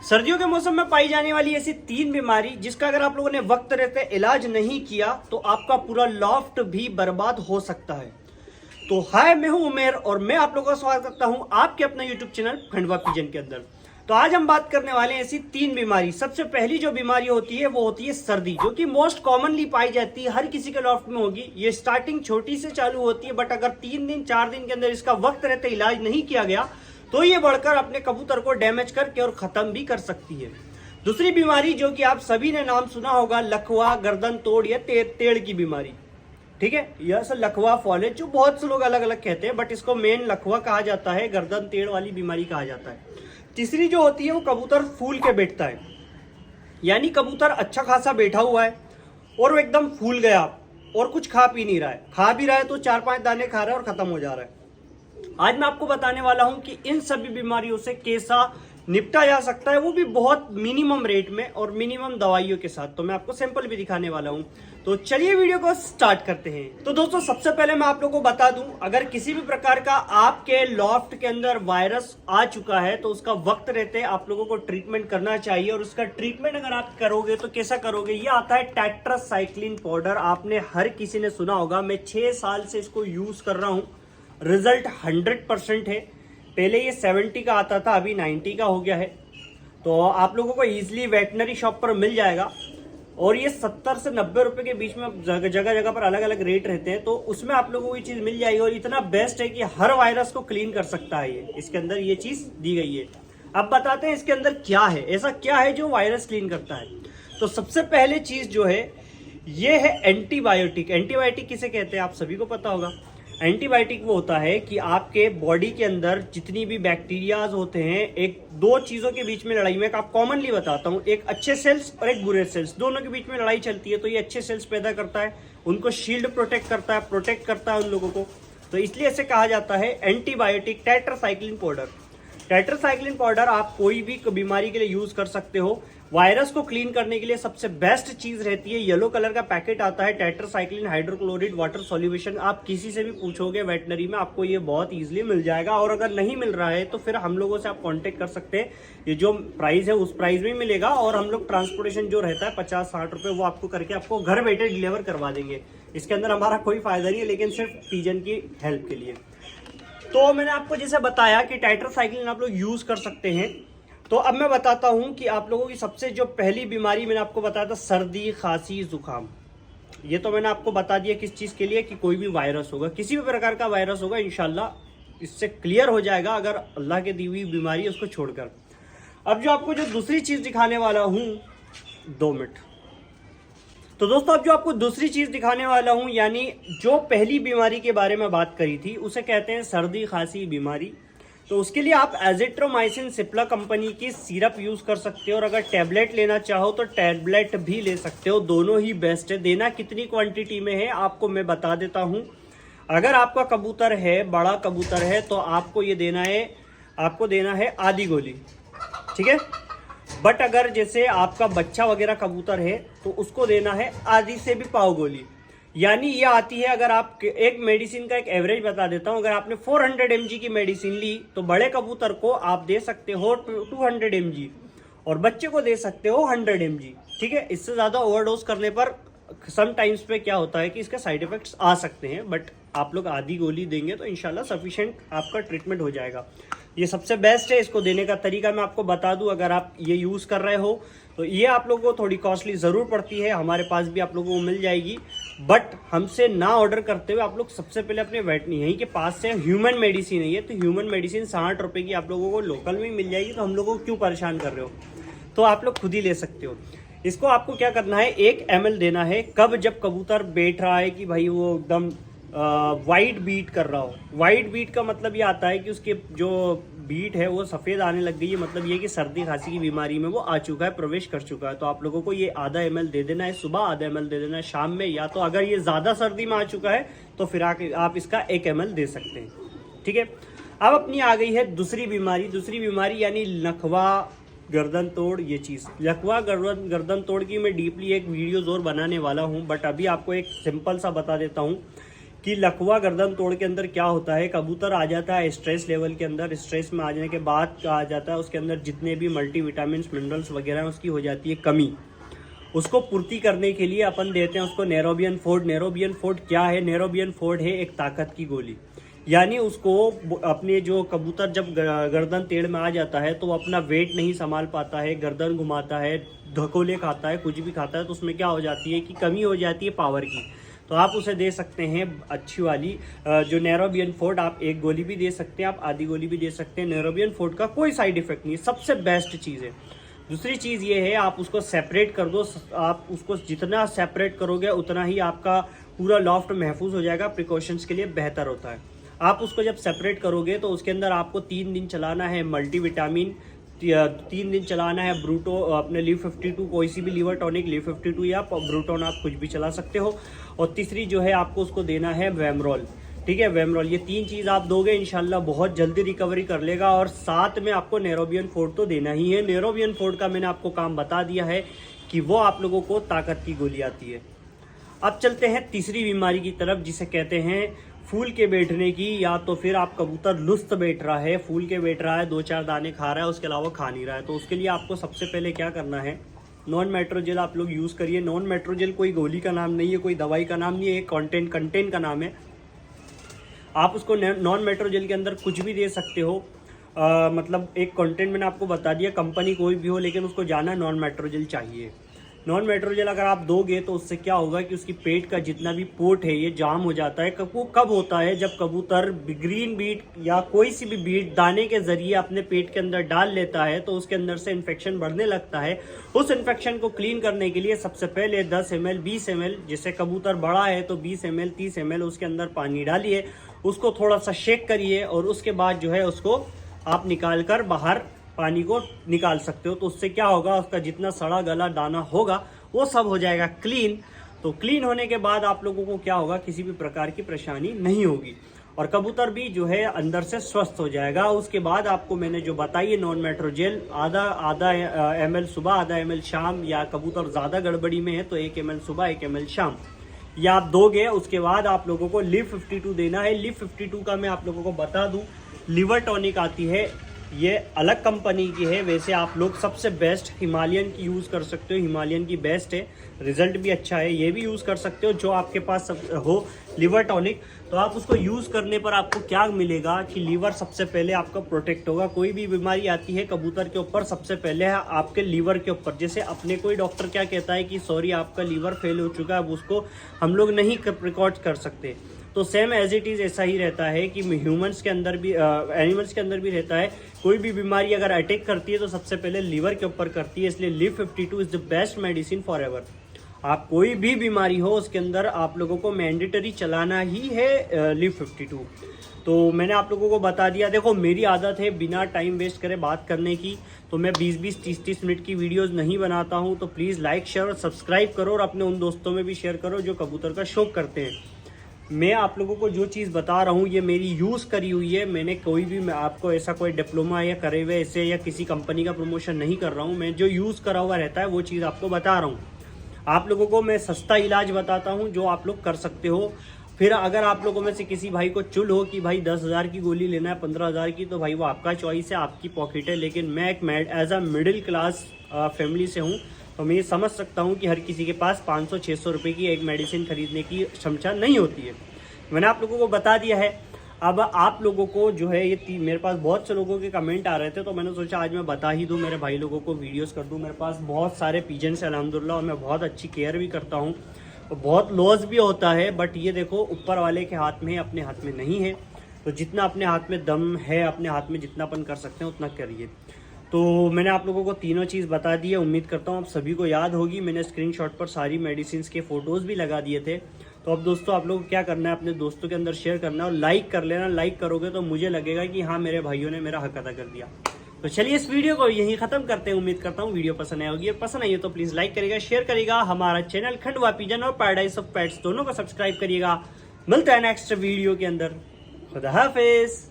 सर्दियों के मौसम में पाई जाने वाली ऐसी 3 बीमारी जिसका अगर आप लोगों ने वक्त रहते इलाज नहीं किया तो आपका पूरा लॉफ्ट भी बर्बाद हो सकता है। तो हाय, मैं हूं उमेर और मैं आप लोगों का स्वागत करता हूं आपके अपना यूट्यूब चैनल खंडवा पिजन के अंदर। तो आज हम बात करने वाले हैं ऐसी 3 बीमारी। सबसे पहली जो बीमारी होती है वो होती है सर्दी, जो कि मोस्ट कॉमनली पाई जाती है, हर किसी के लॉफ्ट में होगी। ये स्टार्टिंग छोटी से चालू होती है, बट अगर 3 दिन 4 दिन के अंदर इसका वक्त रहते इलाज नहीं किया गया तो ये बढ़कर अपने कबूतर को डैमेज करके और खत्म भी कर सकती है। दूसरी बीमारी जो कि आप सभी ने नाम सुना होगा, लकवा, गर्दन तोड़ या तेड़ की बीमारी। ठीक है, यह सब लकवा फॉलेज जो बहुत से लोग अलग अलग कहते हैं, बट इसको मेन लकवा कहा जाता है, गर्दन तेड़ वाली बीमारी कहा जाता है। तीसरी जो होती है वो कबूतर फूल के बैठता है, यानी कबूतर अच्छा खासा बैठा हुआ है और वो एकदम फूल गया और कुछ खा पी नहीं रहा है, खा भी रहा है तो 4-5 दाने खा रहा है और खत्म हो जा रहा है। आज मैं आपको बताने वाला हूं कि इन सभी बीमारियों से कैसा निपटा जा सकता है, वो भी बहुत मिनिमम रेट में और मिनिमम दवाइयों के साथ। तो मैं आपको सैंपल भी दिखाने वाला हूं। तो चलिए वीडियो को स्टार्ट करते हैं। तो दोस्तों, सबसे पहले मैं आप लोगों को बता दूं, अगर किसी भी प्रकार का आपके लॉफ्ट के अंदर वायरस आ चुका है तो उसका वक्त रहते आप लोगों को ट्रीटमेंट करना चाहिए। और उसका ट्रीटमेंट अगर आप करोगे तो कैसा करोगे, ये आता है टेट्रासाइक्लिन पाउडर। आपने हर किसी ने सुना होगा, मैं 6 साल से इसको यूज कर रहा हूं। रिजल्ट 100% है। पहले ये 70 का आता था, अभी 90 का हो गया है। तो आप लोगों को इजीली वेटनरी शॉप पर मिल जाएगा और ये 70 से 90 रुपए के बीच में जगह जगह पर अलग अलग रेट रहते हैं। तो उसमें आप लोगों को ये चीज मिल जाएगी और इतना बेस्ट है कि हर वायरस को क्लीन कर सकता है। ये इसके अंदर ये चीज दी गई है। अब बताते हैं इसके अंदर क्या है, ऐसा क्या है जो वायरस क्लीन करता है। तो सबसे पहले चीज जो है ये है एंटीबायोटिक। एंटीबायोटिक किसे कहते हैं आप सभी को पता होगा। एंटीबायोटिक वो होता है कि आपके बॉडी के अंदर जितनी भी बैक्टीरियाज होते हैं, एक दो चीजों के बीच में लड़ाई में आप कॉमनली बताता हूं, एक अच्छे सेल्स और एक बुरे सेल्स, दोनों के बीच में लड़ाई चलती है। तो ये अच्छे सेल्स पैदा करता है, उनको शील्ड प्रोटेक्ट करता है उन लोगों को। तो इसलिए इसे कहा जाता है antibiotic tetracycline powder. Tetracycline powder आप कोई भी बीमारी के लिए यूज कर सकते हो। वायरस को क्लीन करने के लिए सबसे बेस्ट चीज रहती है, येलो कलर का पैकेट आता है, टेट्रासाइक्लिन हाइड्रोक्लोराइड वाटर सॉल्यूशन। आप किसी से भी पूछोगे वेटनरी में, आपको ये बहुत इजीली मिल जाएगा। और अगर नहीं मिल रहा है तो फिर हम लोगों से आप कांटेक्ट कर सकते हैं। ये जो प्राइस है उस प्राइस में मिलेगा और हम लोग ट्रांसपोर्टेशन जो रहता है 50-60 रुपए, वो आपको करके आपको घर बैठे डिलीवर करवा देंगे। इसके अंदर हमारा कोई फायदा नहीं है, लेकिन सिर्फ पिजन की हेल्प के लिए। तो मैंने आपको जैसे बताया कि टेट्रासाइक्लिन आप लोग यूज कर सकते हैं। तो अब मैं बताता हूं कि आप लोगों की सबसे जो पहली बीमारी मैंने आपको बताया था, सर्दी, खांसी, जुकाम। ये तो मैंने आपको बता दिया किस चीज के लिए, कि कोई भी वायरस होगा, किसी भी प्रकार का वायरस होगा, इंशाल्लाह इससे क्लियर हो जाएगा अगर अल्लाह की दी हुई बीमारी है उसको छोड़कर। अब जो आपको जो दूसरी चीज दिखाने वाला हूं, 2 मिनट। तो दोस्तों, अब जो आपको दूसरी चीज दिखाने वाला हूं, यानी जो पहली बीमारी के बारे में बात करी थी, उसे कहते हैं सर्दी खांसी बीमारी। तो उसके लिए आप एजिट्रोमाइसिन सिप्ला कंपनी की सिरप यूज कर सकते हो, और अगर टैबलेट लेना चाहो तो टैबलेट भी ले सकते हो। दोनों ही बेस्ट है। देना कितनी क्वांटिटी में है आपको मैं बता देता हूं। अगर आपका कबूतर है, बड़ा कबूतर है, तो आपको ये आपको देना है आधी गोली, ठीक है। बट अगर जैसे आपका बच्चा वगैरह कबूतर है तो उसको देना है आधी से भी पाव गोली। यानी ये आती है, अगर आप एक मेडिसिन का एक एवरेज बता देता हूं, अगर आपने 400 mg की मेडिसिन ली तो बड़े कबूतर को आप दे सकते हो 200 mg और बच्चे को दे सकते हो 100 mg, ठीक है। इससे ज्यादा ओवरडोज करने पर सम टाइम्स पे क्या होता है कि इसके साइड इफेक्ट्स आ सकते हैं, बट आप लोग आधी गोली देंगे तो इंशाल्लाह सफिशिएंट आपका ट्रीटमेंट हो जाएगा। ये सबसे बेस्ट है। इसको देने का तरीका मैं आपको बता दूं, अगर आप ये यूज कर रहे हो तो ये आप लोगों को थोड़ी कॉस्टली जरूर पड़ती है, हमारे पास भी आप लोगों को मिल जाएगी। बट हमसे ना ऑर्डर करते हुए आप लोग सबसे पहले अपने वेटनरी यहीं के पास से, ह्यूमन मेडिसिन है ये, तो ह्यूमन मेडिसिन 60 रुपए की आप लोगों को लोकल में मिल जाएगी। तो हम लोगों को क्यों परेशान कर रहे हो, तो आप लोग खुद ही ले सकते हो। इसको आपको क्या करना है, 1 ml देना है। कब, जब कबूतर बैठ रहा है कि भाई वो एकदम वाइट बीट कर रहा हो। वाइट बीट का मतलब ये आता है कि उसके जो बीट है वो सफेद आने लग गई है, मतलब ये कि सर्दी खांसी की बीमारी में वो आ चुका है, प्रवेश कर चुका है। तो आप लोगों को ये आधा ml दे देना है सुबह, आधा ml दे देना है शाम में, या तो अगर ये ज्यादा सर्दी में आ चुका है तो फिर आप इसका 1 ml दे सकते हैं, ठीक है। अब अपनी आ गई है दूसरी बीमारी यानी लकवा, गर्दन तोड़। ये चीज लकवा, गर्दन तोड़ की मैं डीपली एक वीडियो जरूर बनाने वाला हूं, बट अभी आपको एक सिंपल सा बता देता हूं कि लकवा गर्दन तोड़ के अंदर क्या होता है, कबूतर आ जाता है स्ट्रेस लेवल के अंदर, स्ट्रेस में आ जाने के बाद क्या आ जाता है, उसके अंदर जितने भी मल्टीविटामिन मिनरल्स वगैरह हैं उसकी हो जाती है कमी। उसको पूर्ति करने के लिए अपन देते हैं उसको नेरोबियन फोर्ड। नेरोबियन फोर्ड क्या है? नेरोबियन फोर्ड है एक ताकत की गोली, यानी उसको अपने जो कबूतर जब गर्दन टेढ़ में आ जाता है तो वो अपना वेट नहीं संभाल पाता है, गर्दन घुमाता है, धकोले खाता है, कुछ भी खाता है, तो उसमें क्या हो जाती है कि कमी हो जाती है पावर की। तो आप उसे दे सकते हैं अच्छी वाली जो नेरोबियन फोर्ड। आप एक गोली भी दे सकते हैं, आप आधी गोली भी दे सकते हैं। नेरोबियन फोर्ड का कोई साइड इफेक्ट नहीं है, सबसे बेस्ट चीज़ है। दूसरी चीज़ ये है, आप उसको सेपरेट कर दो। आप उसको जितना सेपरेट करोगे उतना ही आपका पूरा लॉफ्ट महफूज हो जाएगा, प्रिकॉशंस के लिए बेहतर होता है। आप उसको जब सेपरेट करोगे तो उसके अंदर आपको 3 दिन चलाना है मल्टीविटामिन, 3 दिन चलाना है ब्रूटो, अपने लीव 52, कोई सी भी लीवर टॉनिक, लीव 52 या ब्रूटोन आप कुछ भी चला सकते हो। और तीसरी जो है आपको उसको देना है वेमरोल, ठीक है, वेमरोल। ये 3 चीज़ आप दोगे इंशाल्लाह बहुत जल्दी रिकवरी कर लेगा। और साथ में आपको नेरोबियन फोर्ड तो देना ही है। नेरोबियन फोर्ड का मैंने आपको काम बता दिया है कि वो आप लोगों को ताकत की गोली आती है। अब चलते हैं तीसरी बीमारी की तरफ, जिसे कहते हैं फूल के बैठने की, या तो फिर आप कबूतर लुस्त बैठ रहा है, फूल के बैठ रहा है, 2-4 दाने खा रहा है, उसके अलावा खा नहीं रहा है। तो उसके लिए आपको सबसे पहले क्या करना है, नॉन मेट्रोजेल आप लोग यूज़ करिए। नॉन मेट्रोजेल कोई गोली का नाम नहीं है, कोई दवाई का नाम नहीं है, एक कंटेंट का नाम है। आप उसको नॉन मेट्रोजेल के अंदर कुछ भी दे सकते हो। मतलब एक कंटेंट मैंने आपको बता दिया, कंपनी कोई भी हो, लेकिन उसको जाना नॉन मेट्रोजेल चाहिए। नॉन मेट्रोजेल अगर आप दोगे तो उससे क्या होगा कि उसकी पेट का जितना भी पोर्ट है ये जाम हो जाता है। वो कब होता है? जब कबूतर ग्रीन बीट या कोई सी भी बीट दाने के जरिए अपने पेट के अंदर डाल लेता है तो उसके अंदर से इन्फेक्शन बढ़ने लगता है। उस इन्फेक्शन को क्लीन करने के लिए सबसे पहले 10 ml 20 ml, जैसे कबूतर बड़ा है तो 20 ml 30 ml उसके अंदर पानी डालिए, उसको थोड़ा सा शेक करिए और उसके बाद जो है उसको आप निकाल कर बाहर पानी को निकाल सकते हो। तो उससे क्या होगा, उसका जितना सड़ा गला दाना होगा वो सब हो जाएगा क्लीन। तो क्लीन होने के बाद आप लोगों को क्या होगा, किसी भी प्रकार की परेशानी नहीं होगी और कबूतर भी जो है अंदर से स्वस्थ हो जाएगा। उसके बाद आपको मैंने जो बताई है नॉन मेट्रोजेल, आधा ml सुबह, आधा ml शाम, या कबूतर ज़्यादा गड़बड़ी में है तो 1 ml सुबह 1 ml शाम, या आप दोगे। उसके बाद आप लोगों को लीव 52 देना है। लीव 52 का मैं आप लोगों को बता दूं, लीवर टॉनिक आती है, ये अलग कंपनी की है। वैसे आप लोग सबसे बेस्ट हिमालयन की यूज़ कर सकते हो, हिमालयन की बेस्ट है, रिजल्ट भी अच्छा है। ये भी यूज़ कर सकते हो जो आपके पास हो लीवर टॉनिक। तो आप उसको यूज़ करने पर आपको क्या मिलेगा कि लीवर सबसे पहले आपका प्रोटेक्ट होगा। कोई भी बीमारी आती है कबूतर के ऊपर सबसे पहले है आपके लीवर के ऊपर। जैसे अपने कोई डॉक्टर क्या कहता है कि सॉरी आपका लीवर फेल हो चुका है, अब उसको हम लोग नहीं रिकॉर्ड कर सकते। तो सेम एज इट इज़ ऐसा ही रहता है कि ह्यूमंस के अंदर भी, एनिमल्स के अंदर भी रहता है। कोई भी बीमारी अगर अटैक करती है तो सबसे पहले लीवर के ऊपर करती है, इसलिए leave 52 is the best medicine for ever. आप कोई भी बीमारी हो उसके अंदर आप लोगों को मैंडेटरी चलाना ही है लीव 52। तो मैंने आप लोगों को बता दिया। देखो मेरी आदत है बिना टाइम वेस्ट करे बात करने की, तो मैं 20-20 30-30 मिनट की वीडियोस नहीं बनाता हूं। तो प्लीज़ लाइक शेयर और सब्सक्राइब करो और अपने उन दोस्तों में भी शेयर करो जो कबूतर का शौक करते हैं। मैं आप लोगों को जो चीज़ बता रहा हूँ ये मेरी यूज़ करी हुई है। मैंने कोई भी, मैं आपको ऐसा कोई डिप्लोमा या करे हुए ऐसे या किसी कंपनी का प्रमोशन नहीं कर रहा हूँ। मैं जो यूज़ करा हुआ रहता है वो चीज़ आपको बता रहा हूँ। आप लोगों को मैं सस्ता इलाज बताता हूँ जो आप लोग कर सकते हो। फिर अगर आप लोगों में से किसी भाई को चुल हो कि भाई 10,000 की गोली लेना है 15,000 की, तो भाई वो आपका चॉइस है, आपकी पॉकेट है। लेकिन मैं एक as a middle class family से हूँ तो मैं ये समझ सकता हूँ कि हर किसी के पास 500-600 रुपये की एक मेडिसिन खरीदने की क्षमता नहीं होती है। मैंने आप लोगों को बता दिया है। अब आप लोगों को जो है ये मेरे पास बहुत से लोगों के कमेंट आ रहे थे तो मैंने सोचा आज मैं बता ही दूं, मेरे भाई लोगों को वीडियोस कर दूं। मेरे पास बहुत सारे पिजन्स हैं अल्हम्दुलिल्लाह और मैं बहुत अच्छी केयर भी करता हूं और बहुत लॉस भी होता है। बट ये देखो ऊपर वाले के हाथ में है, अपने हाथ में नहीं है। तो जितना अपने हाथ में दम है, अपने हाथ में जितना अपन कर सकते हैं उतना करिए। तो मैंने आप लोगों को तीनों चीज़ बता दी है, उम्मीद करता हूँ आप सभी को याद होगी। मैंने स्क्रीनशॉट पर सारी मेडिसिन के फ़ोटोज़ भी लगा दिए थे। तो अब दोस्तों आप लोगों को क्या करना है, अपने दोस्तों के अंदर शेयर करना है और लाइक कर लेना। लाइक करोगे तो मुझे लगेगा कि हाँ मेरे भाइयों ने मेरा हक अदा कर दिया। तो चलिए इस वीडियो को यहीं ख़त्म करते हैं। उम्मीद करता हूँ वीडियो पसंद आई होगी। पसंद आई है तो प्लीज़ लाइक करिएगा, शेयर करिएगा। हमारा चैनल खंडवा पिजन और पैराडाइज ऑफ पेट्स दोनों को सब्सक्राइब करिएगा। मिलता है नेक्स्ट वीडियो के अंदर। खुदा हाफिज़।